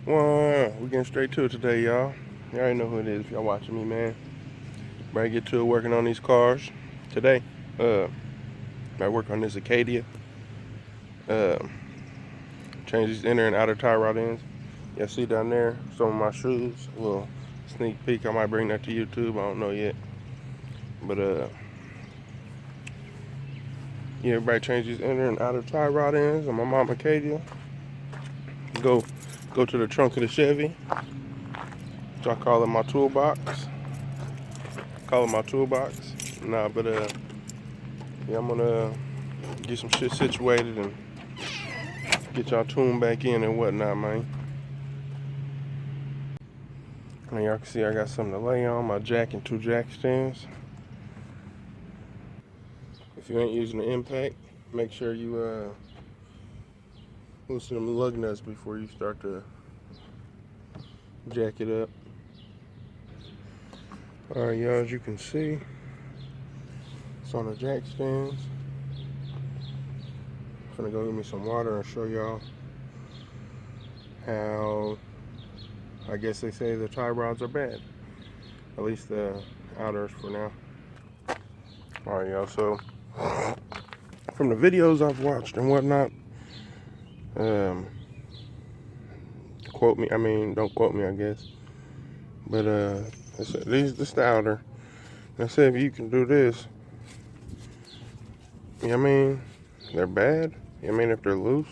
Well, we getting straight to it today, y'all. Y'all already know who it is if y'all watching me, man. Ready to get to it working on these cars today. I work on this Acadia. Uh, change these inner and outer tie rod ends. Y'all see down there some of my shoes. A little sneak peek. I might bring that to YouTube. I don't know yet. But yeah, everybody change these inner and outer tie rod ends on my mom Acadia. Go to the trunk of the Chevy. So I call it my toolbox. Nah, but yeah, I'm gonna get some shit situated and get y'all tuned back in and whatnot, man. And y'all can see I got something to lay on, my jack and 2 jack stands. If you ain't using the impact, make sure you loosen them lug nuts before you start to jack it up. Alright, y'all, as you can see, it's on the jack stands. I'm gonna go get me some water and show y'all how, I guess they say the tie rods are bad. At least the outers for now. Alright, y'all, so from the videos I've watched and whatnot, don't quote me, I guess. But this is the outer. I said if you can do this, you know what I mean, they're bad. You know what I mean, if they're loose.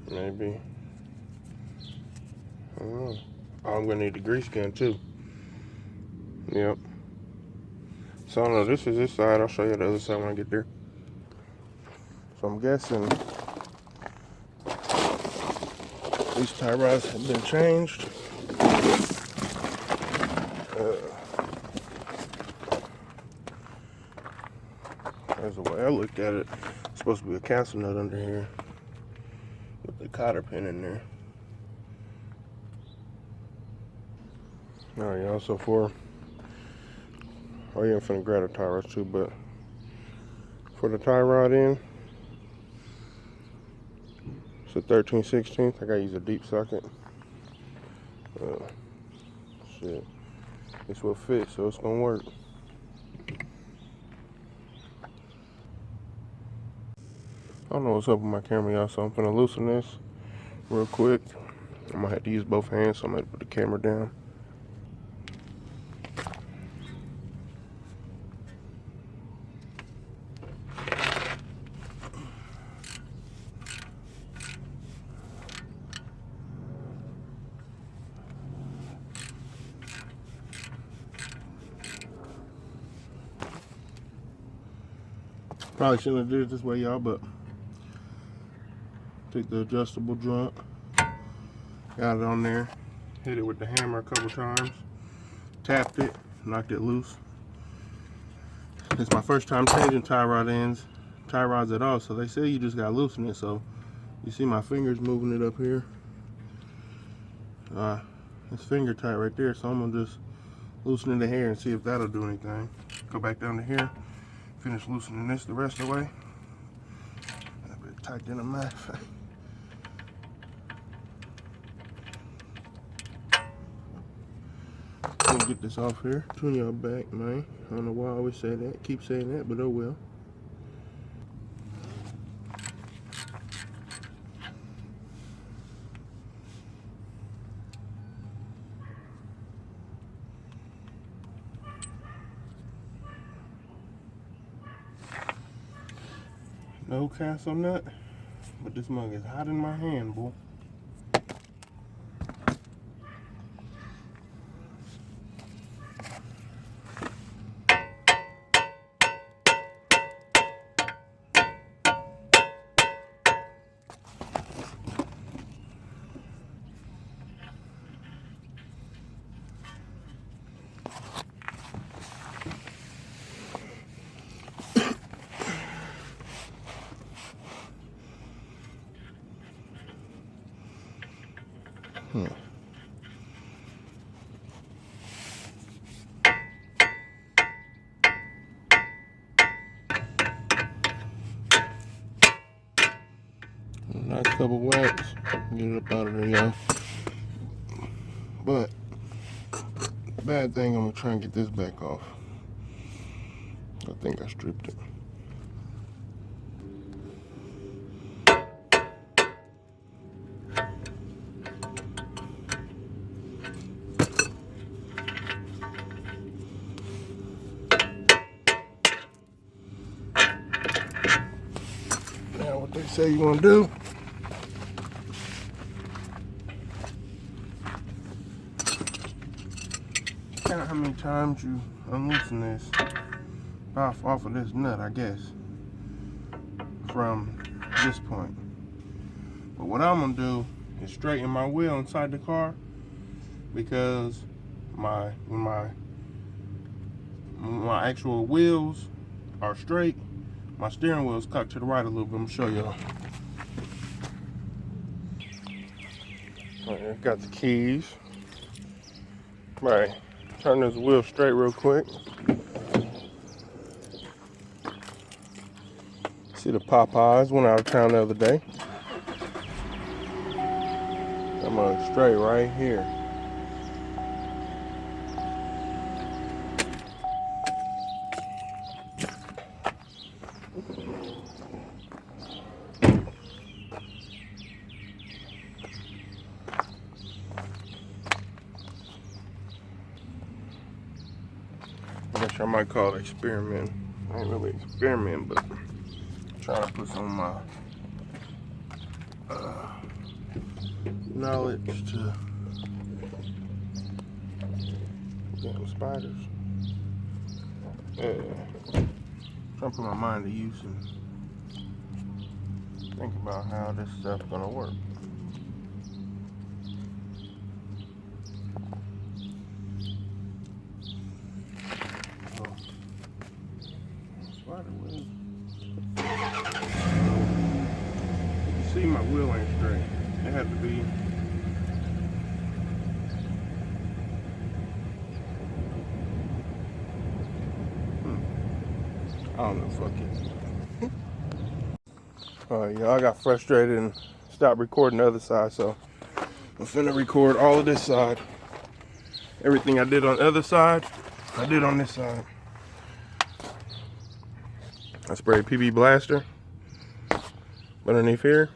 Maybe. I don't know. Oh, I'm gonna need the grease gun too. Yep. So I don't know, this is this side. I'll show you the other side when I get there. So I'm guessing these tie rods have been changed. That's the way I looked at it. It's supposed to be a cancel nut under here with the cotter pin in there. Alright, y'all, so oh yeah, I'm finna grab the tie rods too, but for the tie rod end, it's a 13/16. I gotta use a deep socket. Shit, this will fit, so it's gonna work. I don't know what's up with my camera, y'all, so I'm finna loosen this real quick. I'm gonna have to use both hands, so I'm gonna put the camera down. Probably shouldn't have did it this way, y'all, but take the adjustable joint, got it on there, hit it with the hammer a couple times, tapped it, knocked it loose. It's my first time changing tie rods at all, so they say you just gotta loosen it. So you see my fingers moving it up here. It's finger tight right there, so I'm gonna just loosen the hair and see if that'll do anything. Go back down to here, finish loosening this the rest of the way. A bit tight in a knife. Let me get this off here. Tune y'all back, man. I don't know why I always say that. Keep saying that, but oh well. No castle nut, but this mug is hot in my hand, boy. Nice couple whacks. Get it up out of there, y'all. But bad thing, I'm gonna try and get this back off. I think I stripped it. Now what they say you wanna do, count how many times you unloosen this off of this nut, I guess, from this point. But what I'm gonna do is straighten my wheel inside the car, because when my actual wheels are straight, my steering wheel is cocked to the right a little bit. I'm gonna show y'all. Alright, I've got the keys. Right, turn this wheel straight real quick. See the Popeyes, went out of town the other day. I'm gonna straight right here. I guess I might call it experiment. Ain't really experiment, but trying to put some of my knowledge to damn spiders. Trying to put my mind to use and think about how this stuff's gonna work. Spider wheel. You see, my wheel ain't straight. It had to be. I don't know, fuck it. Alright, y'all, I got frustrated and stopped recording the other side, so I'm finna record all of this side. Everything I did on the other side, I did on this side. I sprayed PB Blaster underneath here,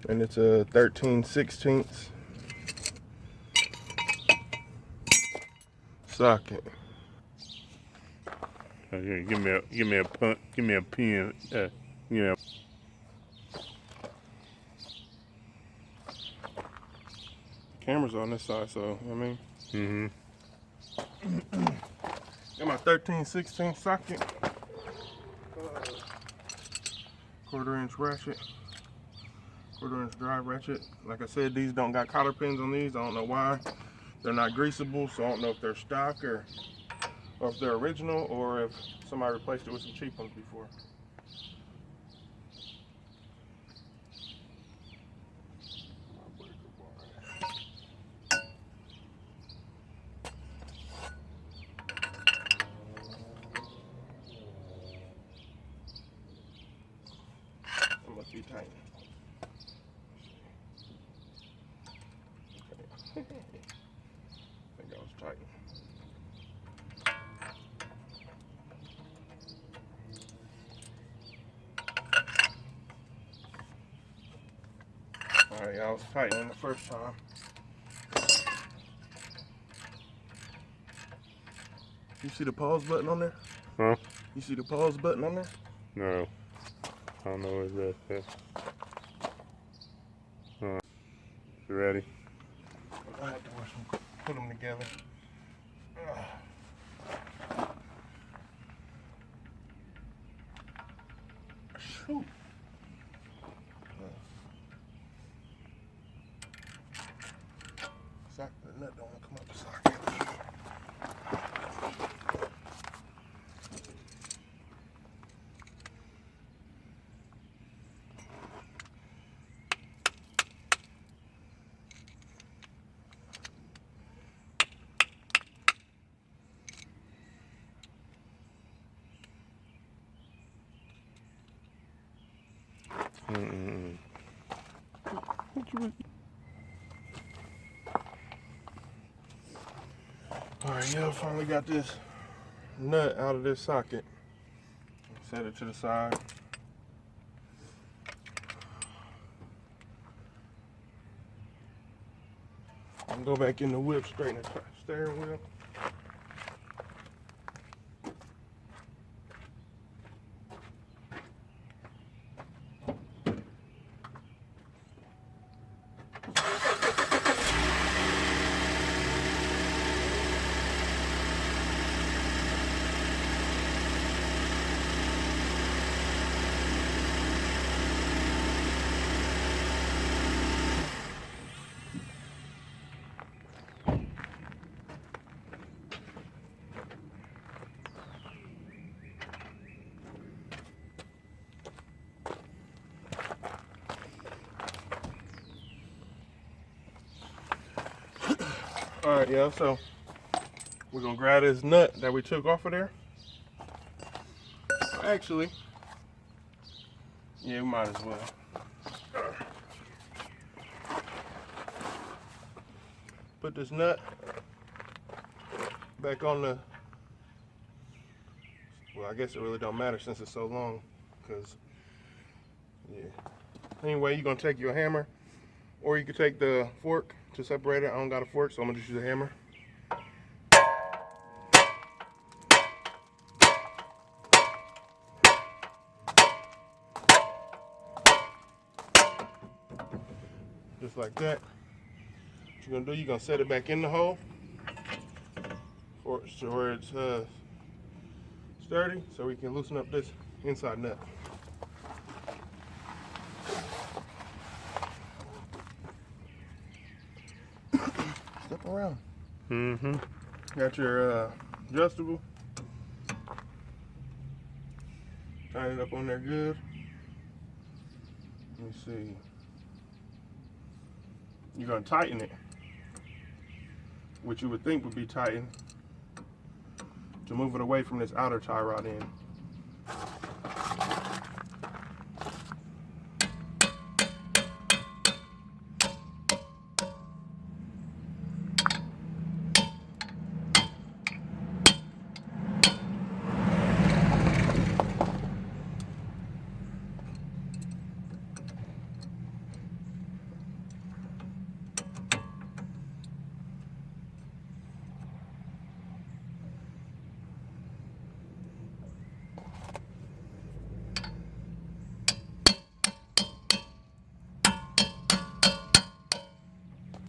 and it's a 13/16 socket. Oh, yeah, give me a pen. You know. Camera's on this side, so you know what I mean. Mm-hmm. Got my 13/16 socket, 1/4" ratchet, 1/4" drive ratchet. Like I said, these don't got cotter pins on these. I don't know why. They're not greasable, so I don't know if they're stock or if they're original, or if somebody replaced it with some cheap ones before. It must be tight. Okay. I think I was tight. Alright, I was tightening the first time. You see the pause button on there? Huh? You see the pause button on there? No. I don't know what that's. You ready? I have to put them together. Shoot. Socket, the nut don't want to come up the socket. Mm-mm. Alright, yeah, finally got this nut out of this socket. Set it to the side. And go back in the whip, straighten the steering wheel. Alright, yeah, so we're gonna grab this nut that we took off of there. Actually, yeah, we might as well. Put this nut back on the, well, I guess it really don't matter since it's so long, because, yeah. Anyway, you're gonna take your hammer, or you could take the fork to separate it. I don't got a fork, so I'm gonna just use a hammer. Just like that. What you're gonna do, you're gonna set it back in the hole so where it's sturdy, so we can loosen up this inside nut. Step around. Mm-hmm. Got your adjustable. Tighten it up on there good. Let me see. You're gonna tighten it, which you would think would be tightened, to move it away from this outer tie rod end.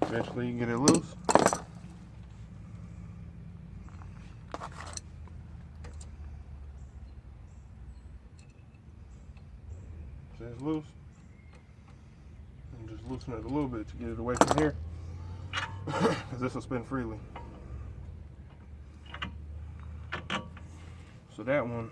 Eventually you get it loose. So it's loose. And just loosen it a little bit to get it away from here, because this will spin freely. So that one,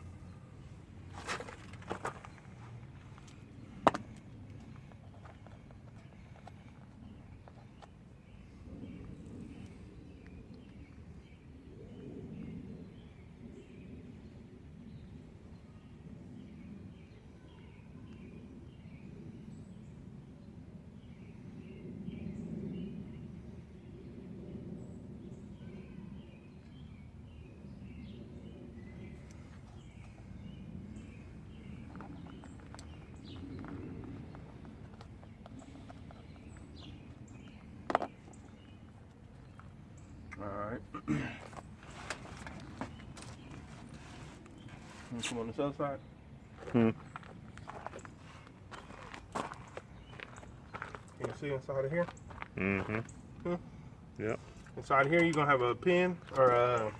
alright. Come on this other side. Hmm. Can you see inside of here? Mm-hmm. Yep. Inside here, you're gonna have a pin or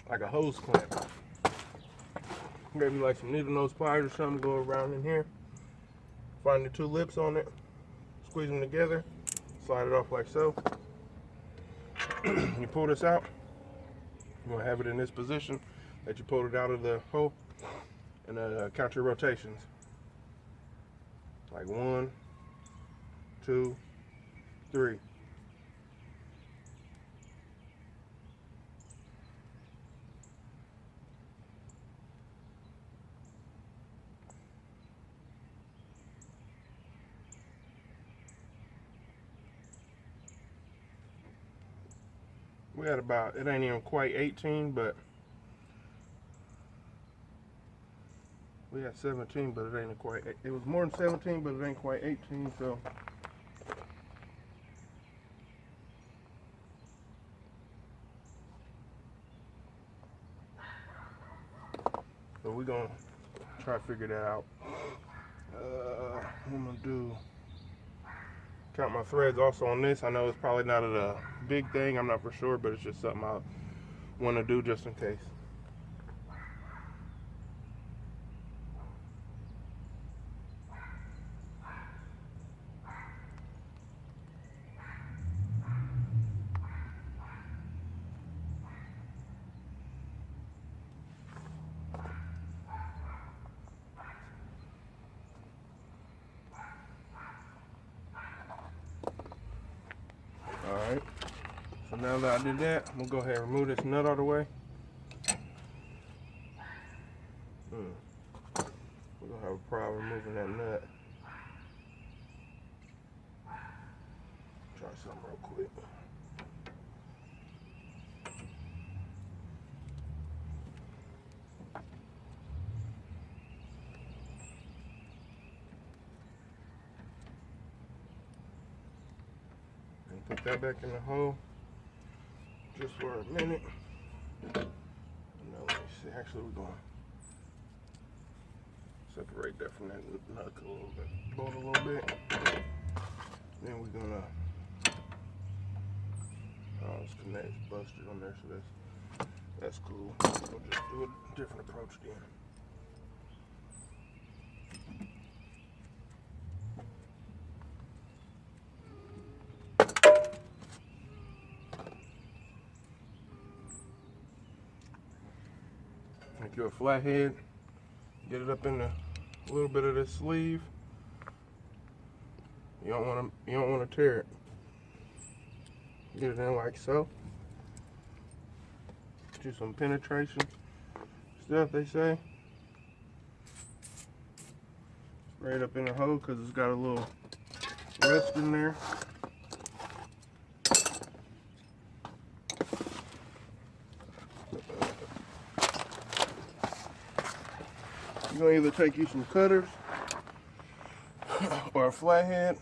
like a hose clamp. Maybe like some needle nose pliers or something. Go around in here. Find the two lips on it. Squeeze them together. Slide it off like so. You pull this out. You're gonna have it in this position that you pulled it out of the hole, and count your rotations. Like 1, 2, 3. We had about, it ain't even quite 18, but we had 17, but it ain't quite, it was more than 17, but it ain't quite 18, so. So we're gonna try to figure that out. What I'm gonna do, count my threads also on this. I know it's probably not a big thing, I'm not for sure, but it's just something I want to do just in case. Alright, so now that I did that, I'm gonna go ahead and remove this nut out of the way. We're gonna have a problem removing that nut. Try something real quick. And put that back in the hole just for a minute. Now let me see. Actually, we're gonna separate that from that nut a little bit, bolt a little bit. Then we're gonna, oh, this connect's busted on there, so that's cool. We'll just do a different approach then. Make you a flathead. Get it up in a little bit of this sleeve. You don't want to tear it. Get it in like so. Do some penetration stuff, they say. Right up in the hole because it's got a little rust in there. You're gonna either take you some cutters or a flathead.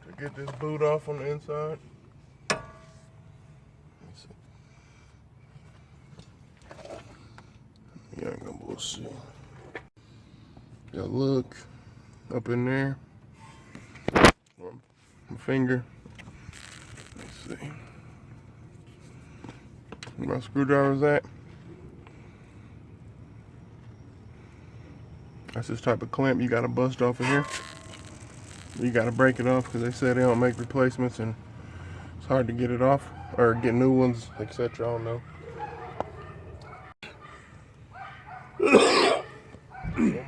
To get this boot off on the inside. Let's see. You ain't gonna bullshit. Got look up in there. My finger. Let's see. Where my screwdriver's at. That's this type of clamp you gotta bust off of here. You gotta break it off because they say they don't make replacements and it's hard to get it off or get new ones, etc. I don't know.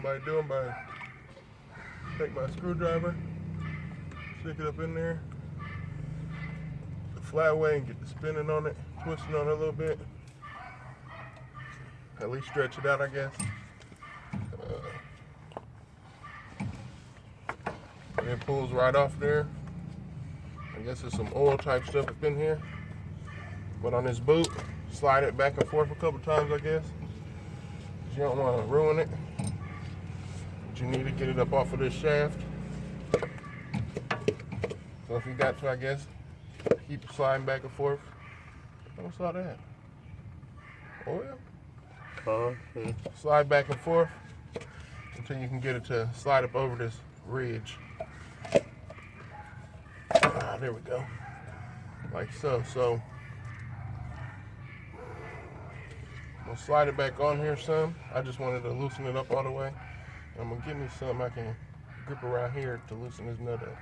What I'm doing by take my screwdriver, stick it up in there, the flat way, and get the spinning on it, twisting on it a little bit. At least stretch it out, I guess. And it pulls right off there. I guess there's some oil type stuff up in here. But on this boot, slide it back and forth a couple times, I guess. You don't want to ruin it. But you need to get it up off of this shaft. So if you got to, I guess, keep sliding back and forth. What's all that? Oil? Slide back and forth until you can get it to slide up over this ridge. There we go. Like so. So I'm gonna slide it back on here some. I just wanted to loosen it up all the way. I'm gonna give me something I can grip around here to loosen this nut up.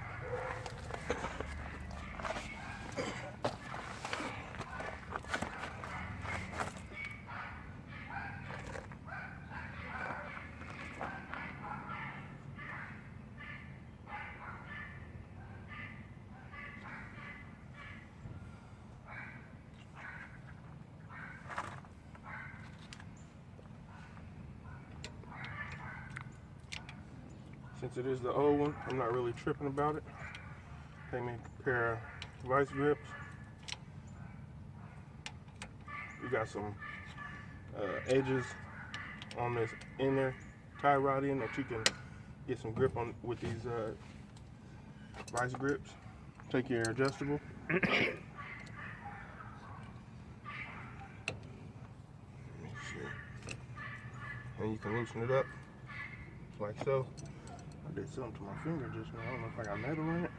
Since it is the old one, I'm not really tripping about it. Take me a pair of vice grips. You got some edges on this inner tie rod end that you can get some grip on with these vice grips. Take your adjustable. Let me see. And you can loosen it up like so. I did something to my finger just now. I don't know if I got metal in it.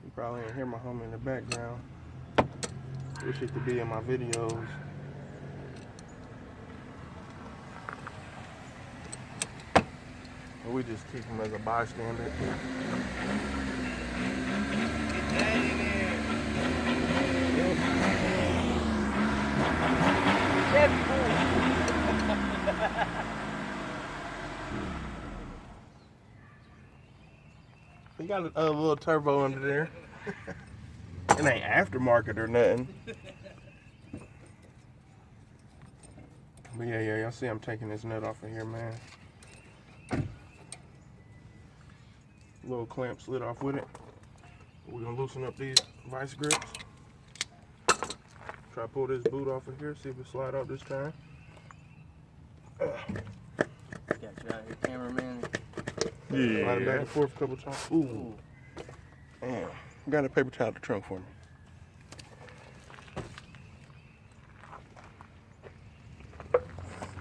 You probably ain't hear my homie in the background. Wish it could be in my videos. But we just keep him as a bystander. He got a little turbo under there. It ain't aftermarket or nothing. But yeah, y'all see I'm taking this nut off of here, man. Little clamp slid off with it. We're gonna loosen up these vice grips. Try to pull this boot off of here, see if it slide out this time. Got you out here, cameraman. Yeah. Slide it back and forth a couple times. Ooh. Damn. Got a paper towel in the trunk for me.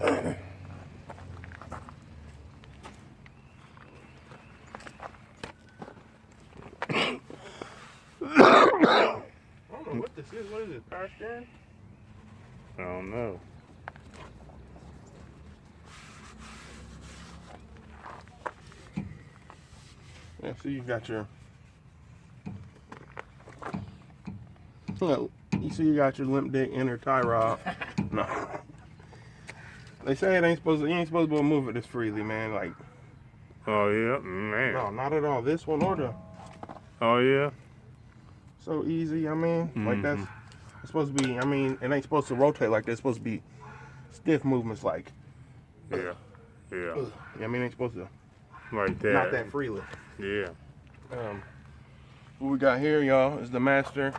I don't know what this is. What is it? Power steering? I don't know. Yeah, see you got your look, you see you got your limp dick inner tie rod. No. They say it ain't supposed to, you ain't supposed to be able to move it this freely, man. Like, Oh yeah, man. no, not at all. This one or the Oh yeah. so easy, I mean. Like that's it's supposed to be, I mean, it ain't supposed to rotate like that. It's supposed to be stiff movements like Yeah. Yeah. I mean, it ain't supposed to Like that. not that freely. Yeah. What we got here, y'all, is the master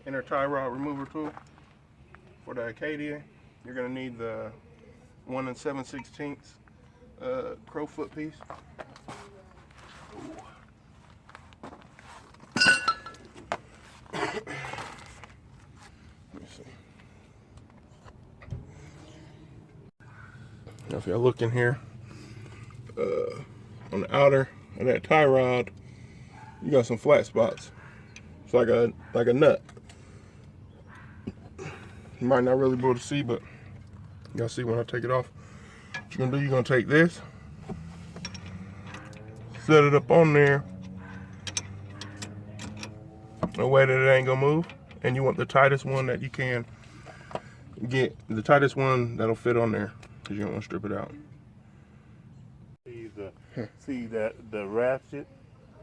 inner tie rod remover tool for the Acadia. You're gonna need the 1 7/16 crow foot piece. Let me see. Now, if y'all look in here, on the outer of that tie rod, you got some flat spots. It's like a nut. You might not really be able to see, but y'all see when I take it off. What you're gonna do, you're gonna take this, set it up on there in a way that it ain't gonna move, and you want the tightest one that you can get, the tightest one that'll fit on there, because you don't want to strip it out. See that the ratchet?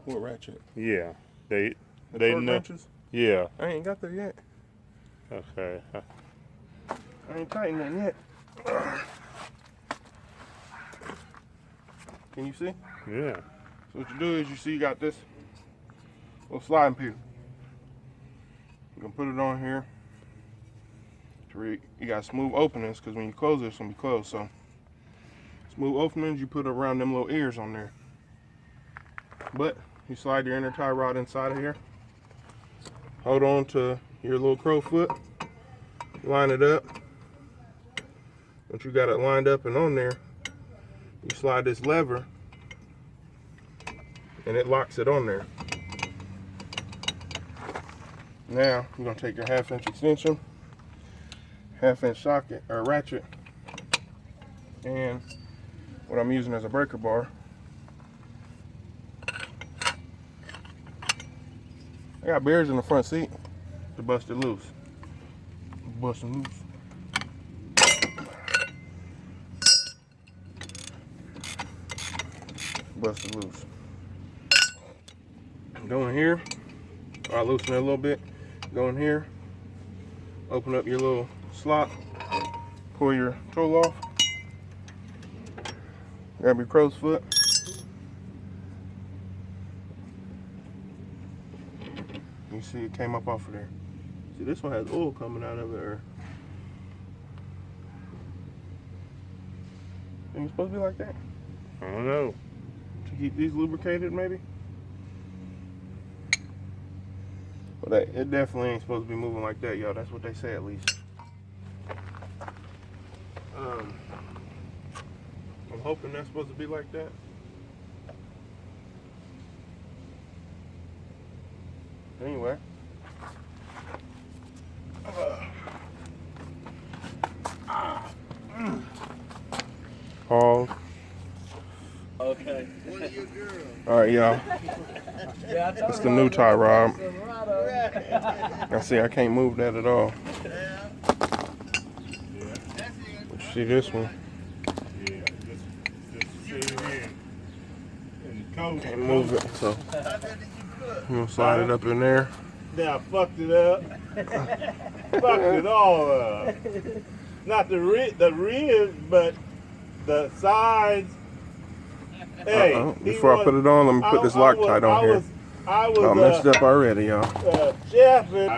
What ratchet? Yeah. They torque know. wrenches? Yeah. I ain't got there yet. Okay. I ain't tightened that yet. Can you see? Yeah. So what you do is you see you got this little sliding piece. You're gonna put it on here. You got smooth openings because when you close it, it's gonna be closed. So smooth openings, you put around them little ears on there. But you slide your inner tie rod inside of here. Hold on to your little crow foot. Line it up. Once you got it lined up and on there, you slide this lever and it locks it on there. Now you're gonna take your 1/2" extension, 1/2" socket or ratchet, and what I'm using as a breaker bar. I got bears in the front seat to bust it loose. Bust it loose. busted loose. Go in here. I'll loosen it a little bit. Go in here. Open up your little slot. Pull your tool off. Grab your crow's foot. You see it came up off of there. See, this one has oil coming out of it. Or think it's supposed to be like that? I don't know. To keep these lubricated, maybe? But it definitely ain't supposed to be moving like that, y'all. That's what they say, at least. I'm hoping that's supposed to be like that. Anyway. Pause. Okay. All right, y'all. Yeah, It's the new tie rod. I see I can't move that at all. But you see this one? Yeah, just sit here and coach. Can't move it, so I'm gonna slide it up in there. Now I fucked it up. Fucked it all up. Not the ribs, but the sides. Hey, Before I put it on, let me put this Loctite on here. I I messed up already, y'all. Chef. When I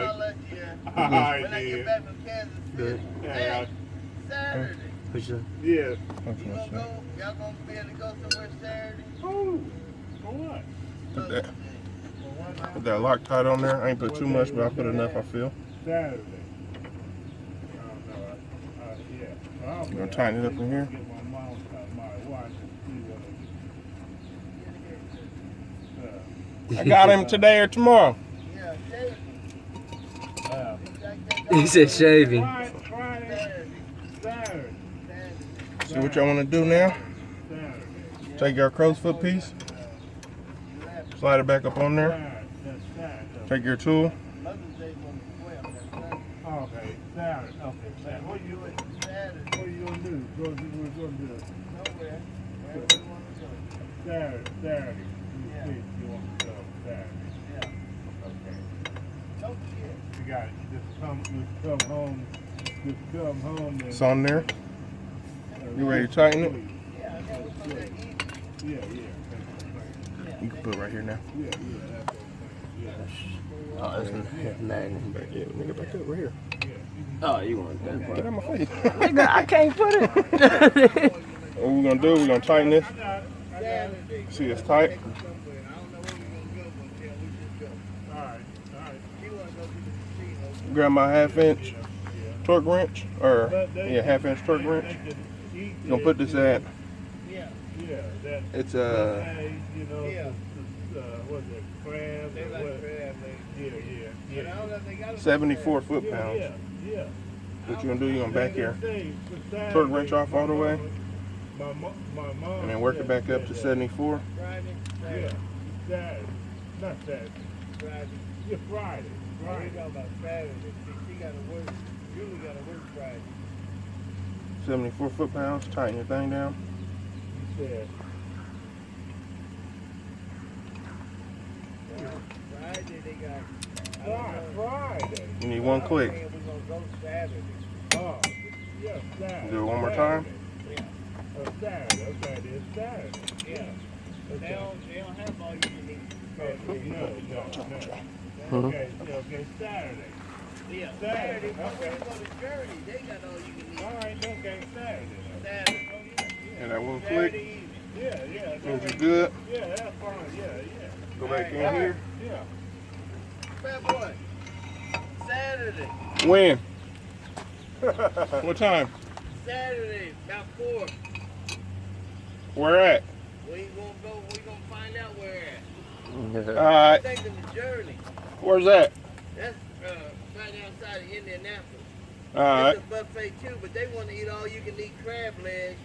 get back from Kansas City, hey, Saturday. Yeah. You gonna go? Y'all gonna be able to go somewhere Saturday? Oh, for what? Put that Loctite on there. I ain't put too much, but I put enough, I feel. Saturday. I'm gonna tighten it up in here. I got him today or tomorrow. Yeah, Saturday. He said shaving. Saturday. See what y'all want to do now? Take your crow's foot piece, slide it back up on there. Take your tool. Mother's Day on the 12th. Okay, Saturday. Okay, Saturday. What you gonna do? We're gonna do it. Nowhere. Wherever you want to go. Saturday. Yeah. You want to go Saturday? Yeah. Okay. No shit. You got it. Just come home. Just come home. And, It's on there. You ready to tighten it? Yeah, I got it on that easy. Yeah. You can put it right here now. Yeah. That's okay. Oh, that's magnet. Back in, nigga, back up right here. Oh, you want that Get part? out my face. Nigga, I can't put it. What we're gonna do? We're gonna tighten this. Saturday. See, it's tight. Somewhere. I don't know where we're gonna go, but yeah, we just go. All right. You want to go to the casino? Grab my 1/2" torque wrench, or yeah, 1/2" torque wrench. You Gonna put this at. Yeah. That. It's You know, Yeah. what's it? Crab. They or like what? crab legs. Yeah. And I don't know if they got 74 foot-pounds. Yeah. What you gonna do? You gonna back your torque wrench off all the way, My mom. and then work it back up to 74. Friday. Yeah. Saturday. Not Saturday. Friday. Yeah, Friday. We're talking about Saturday. She got to work. Julie got to work Friday. 74 foot-pounds. Tighten your thing down. You said. Friday they got. Friday. You need one click. We're gonna go Saturday. Oh, yeah, Saturday. Do it one more time. Yeah. Oh, Saturday. Okay, it's Saturday. Yeah. They don't have all you can eat. No. Okay, Saturday. Yeah. Saturday, Saturday. okay. When we go to Journey, they got all you can eat. All right, okay, Saturday. Saturday. And that one click. Saturday evening. Yeah. Means you good. Yeah, that's fine. Yeah. Go back in Alright. here. Yeah. Fat boy. Saturday. When? What time? Saturday, about 4. Where at? We won't go. We gonna find out where at. Alright. Taking the Journey. Where's that? That's right outside of Indianapolis. Alright. It's a buffet too, but they want to eat all you can eat crab legs.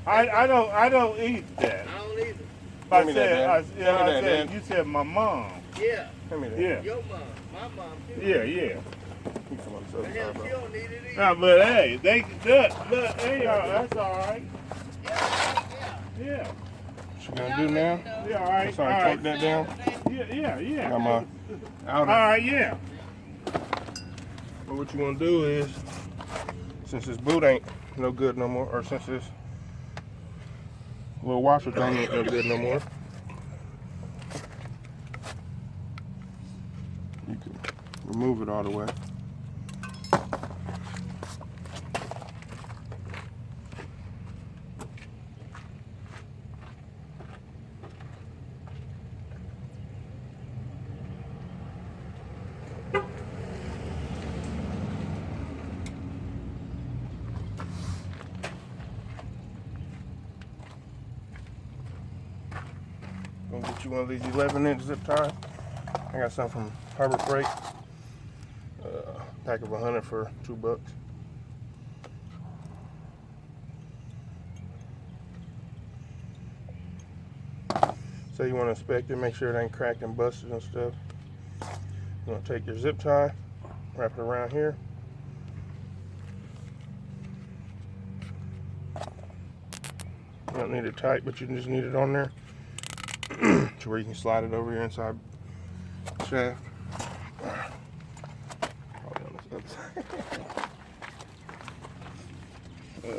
I don't eat that. I don't either. Give me that, Dan. Give me that, Dan. You said my mom. Yeah, Give me that. Yeah. your mom, my mom too. Yeah. The hell, she don't need it either. No, but hey, they look, hey, that's all right. Yeah. Yeah. What you gonna do now? Yeah, all right. Sorry, all torque right. that down. Yeah. Got my All outer. right, yeah. But what you want to do is, since this boot ain't no good no more, or since this little washer thing ain't no good no more, you can remove it all the way. Gonna get you one of these 11-inch zip ties. I got some from Harbor Freight. Pack of 100 for $2. So you want to inspect it, make sure it ain't cracked and busted and stuff. You want to take your zip tie, wrap it around here. You don't need it tight, but you just need it on there to where you can slide it over your inside shaft. Probably on this other side. So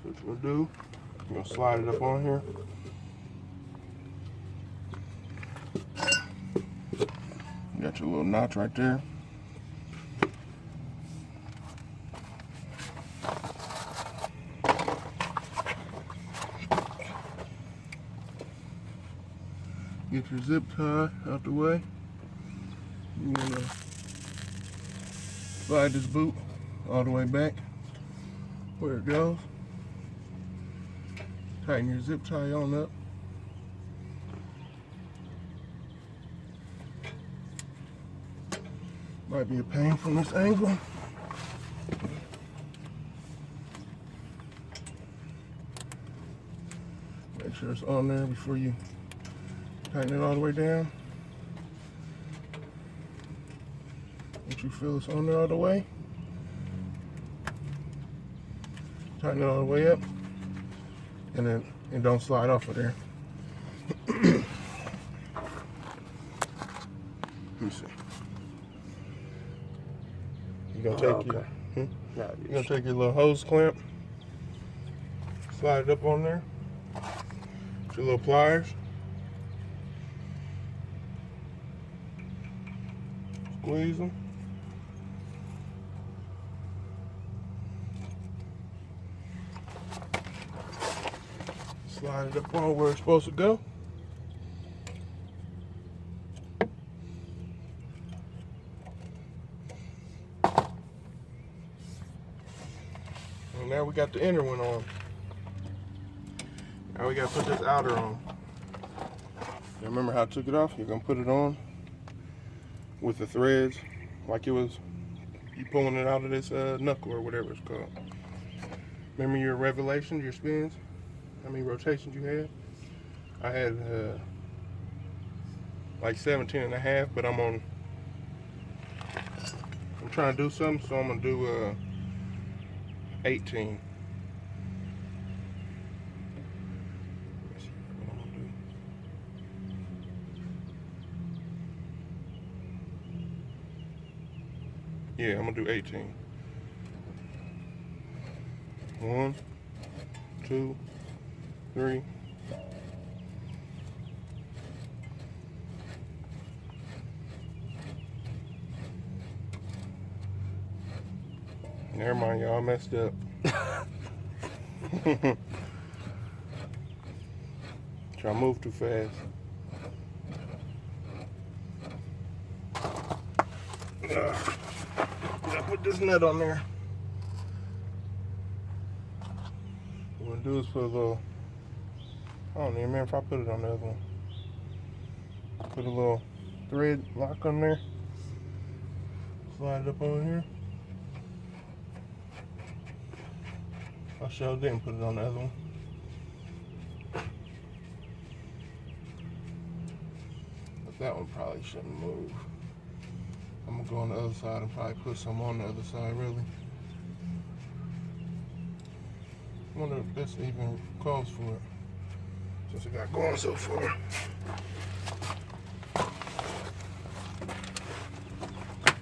what you're gonna do, you're gonna slide it up on here. You got your little notch right there. Get your zip tie out the way. You want to slide this boot all the way back where it goes. Tighten your zip tie on up. Might be a pain from this angle. Make sure it's on there before you tighten it all the way down. Once you feel it's on there all the way, tighten it all the way up, and then it don't slide off of there. Let me see. You're gonna take you're gonna take your little hose clamp, slide it up on there, with your little pliers. Squeeze them. Slide it up on where it's supposed to go. And now we got the inner one on. Now we gotta put this outer on. You remember how I took it off? You're gonna put it on with the threads like it was you pulling it out of this knuckle or whatever it's called. Remember your revelations, your spins? How many rotations you had? I had like 17 and a half, but I'm trying to do something, so I'm gonna do 18. Let's see what I'm gonna do. Yeah, I'm gonna do 18. 1, 2, 3. Never mind, y'all, I messed up. Try to move too fast. Gotta put this nut on there. What we're gonna do is put a little, I don't even remember if I put it on the other one. Put a little thread lock on there. Slide it up on here. I sure didn't put it on the other one. But that one probably shouldn't move. I'm gonna go on the other side and probably put some on the other side, really. I wonder if this even calls for it. Since I got going so far.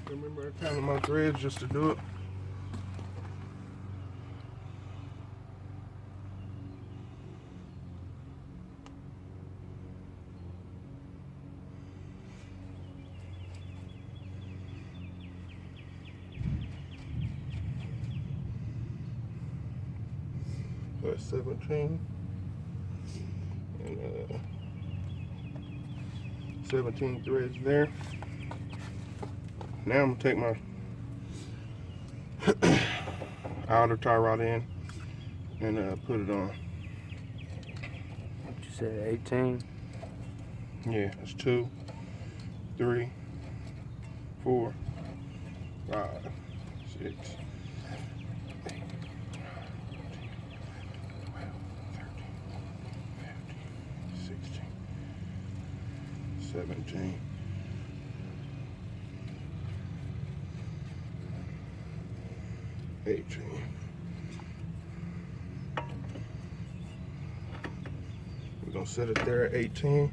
Remember I counted my threads just to do it. That's 17. And 17 threads there. Now I'm gonna take my outer tie rod in and put it on. What you said, 18? Yeah, it's 2, 3, 4, 5, 6, 8, 12, 13, 15, 16, 17. 18. We're gonna set it there at 18.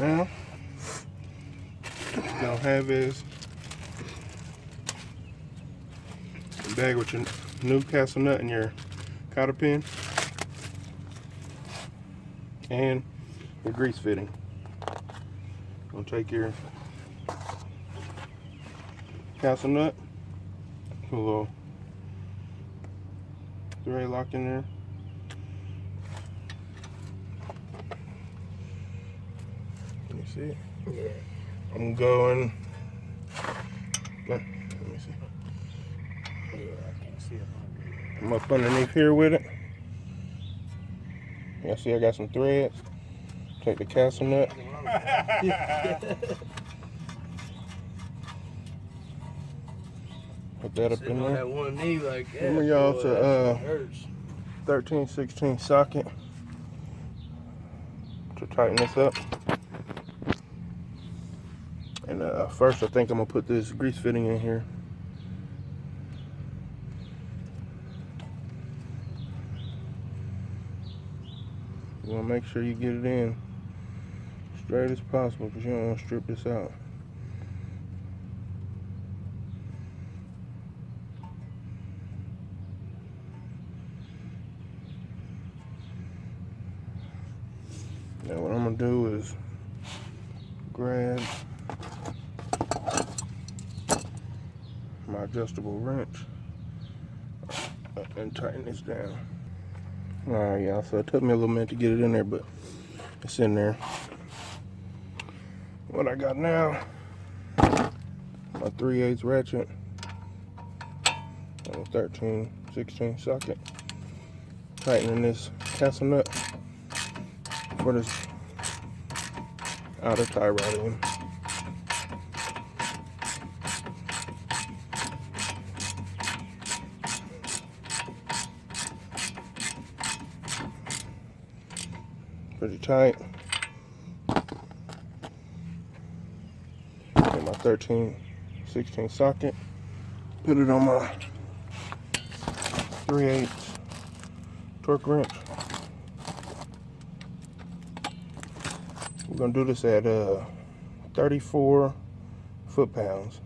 Now, what you're gonna have is a bag with your new castle nut and your cotter pin and your grease fitting. Gonna take your castle nut, put a little thread lock in there. Can you see it? Yeah. I'm going. Let me see. Yeah, I can see it. I'm up underneath here with it. Y'all see I got some threads. Take the castle nut. Put that up Sitting in on there. that one knee like that. Remember y'all, boy, it's a that shit hurts. 13/16 socket to tighten this up. And first I think I'm gonna put this grease fitting in here. You wanna make sure you get it in straight as possible because you don't wanna strip this out. Now what I'm gonna do is grab my adjustable wrench and tighten this down. Alright y'all, so it took me a little minute to get it in there, but it's in there. What I got now, my 3/8 ratchet and a 13/16 socket. Tightening this castle nut for this outer tie rod in. Pretty tight. And my 13/16 socket. Put it on my 3/8 torque wrench. We're gonna do this at 34 foot-pounds.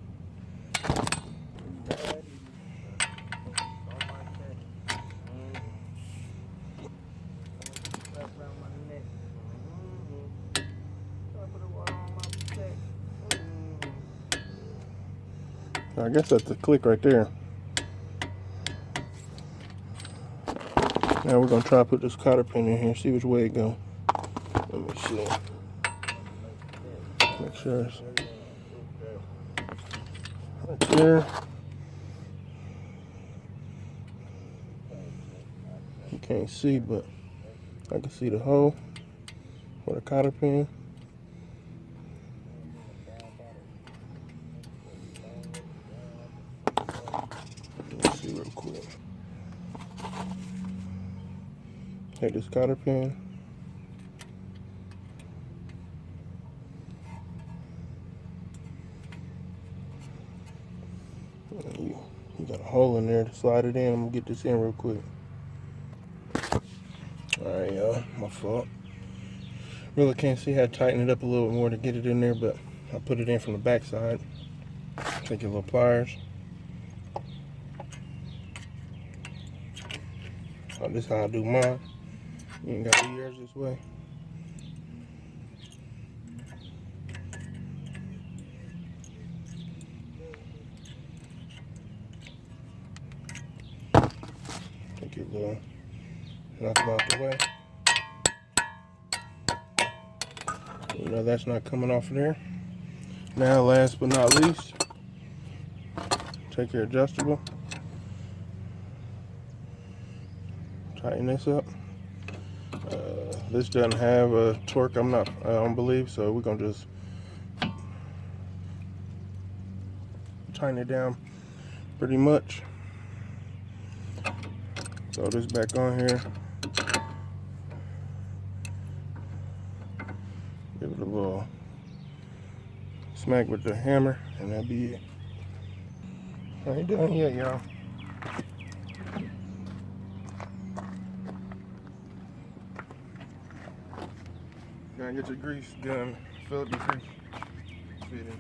I guess that's the click right there. Now we're gonna try to put this cotter pin in here, see which way it go. Let me see. Make sure it's right there. You can't see, but I can see the hole for the cotter pin. Let's see real quick. Take this cotter pin. hole in there to slide it in. I'm gonna get this in real quick. Alright, y'all, my fault. Really can't see how to tighten it up a little bit more to get it in there, but I put it in from the back side. Take your little pliers. Oh, this is how I do mine. You ain't gotta do yours this way. Take your little, knock them out the way. You know that's not coming off of there. Now, last but not least, take your adjustable. Tighten this up. This doesn't have a torque. I don't believe so. We're gonna just tighten it down pretty much. Throw this back on here. Give it a little smack with the hammer, and that'll be it. I ain't done yet, y'all. Gotta get your grease gun, fill up the grease fittings.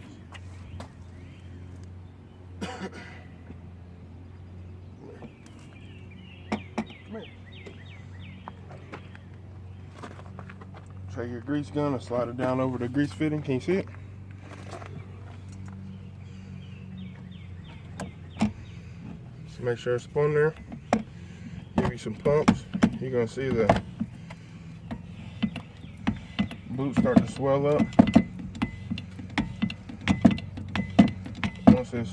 Come here. Take your grease gun and slide it down over the grease fitting. Can you see it? Just make sure it's on there. Give you some pumps. You're gonna see the boot start to swell up. Once you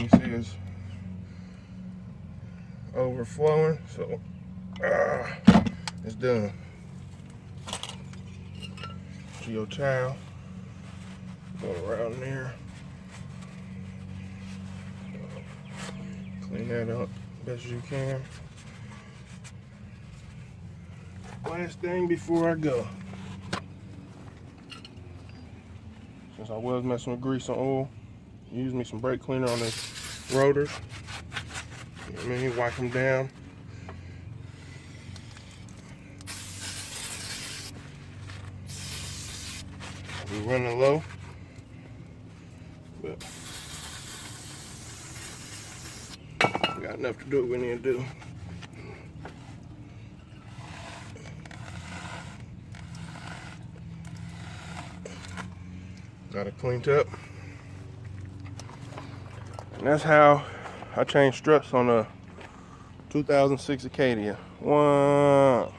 see it's overflowing, so it's done. To your towel, go around there, clean that up best you can. Last thing before I go, since I was messing with grease and oil, use me some brake cleaner on this rotors. You know what I mean? Wipe them down. We're running low, but we got enough to do what we need to do. Got it cleaned up. And that's how I changed struts on a 2006 Acadia. Wow.